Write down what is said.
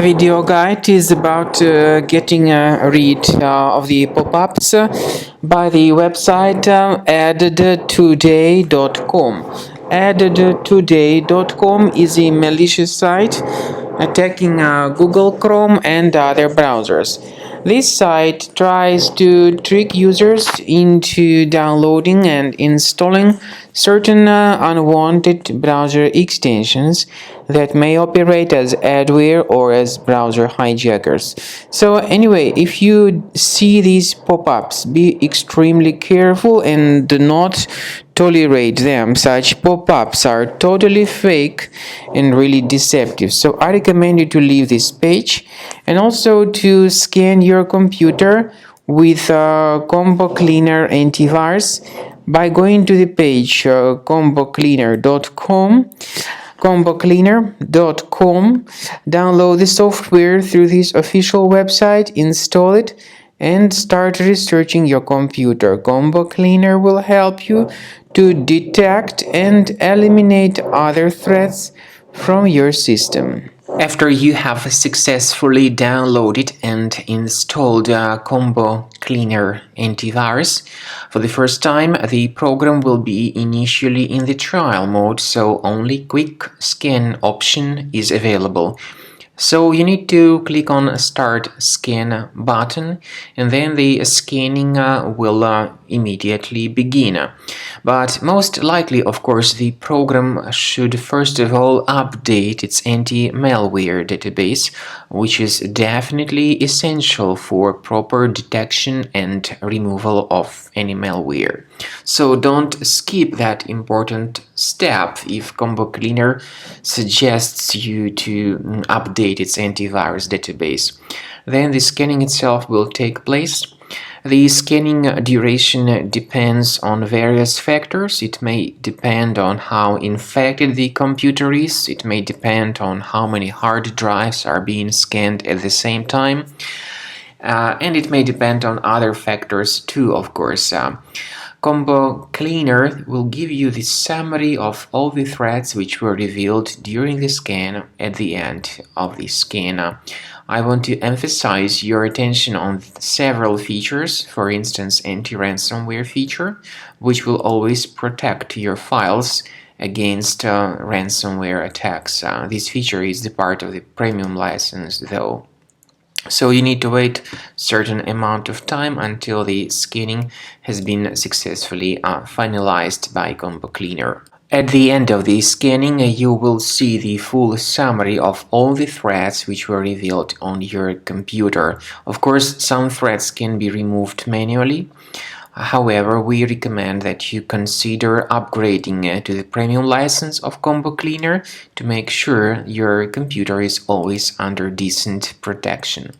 Video guide is about getting rid of the pop-ups by the website addedtoday.com. Addedtoday.com is a malicious site attacking Google Chrome and other browsers. This site tries to trick users into downloading and installing certain unwanted browser extensions that may operate as adware or as browser hijackers. So anyway, if you see these pop-ups, be extremely careful and do not tolerate them. Such pop-ups are totally fake and really deceptive. So I recommend you to leave this page and also to scan your computer with Combo Cleaner antivirus by going to the page combocleaner.com. combocleaner.com. Download the software through this official website, install it, and start researching your computer. Combo Cleaner will help you to detect and eliminate other threats from your system. After you have successfully downloaded and installed Combo Cleaner antivirus, for the first time the program will be initially in the trial mode, so only quick scan option is available. So you need to click on Start Scan button, and then the scanning will immediately begin. But most likely, of course, the program should first of all update its anti-malware database, which is definitely essential for proper detection and removal of any malware. So don't skip that important step if Combo Cleaner suggests you to update its antivirus database. Then the scanning itself will take place. The scanning duration depends on various factors. It may depend on how infected the computer is. It may depend on how many hard drives are being scanned at the same time. And it may depend on other factors too, of course. Combo Cleaner will give you the summary of all the threats which were revealed during the scan at the end of the scan. I want to emphasize your attention on several features, for instance, anti-ransomware feature, which will always protect your files against ransomware attacks. This feature is the part of the premium license, though. So you need to wait a certain amount of time until the scanning has been successfully finalized by Combo Cleaner. At the end of the scanning, you will see the full summary of all the threats which were revealed on your computer. Of course, some threats can be removed manually. However, we recommend that you consider upgrading to the premium license of Combo Cleaner to make sure your computer is always under decent protection.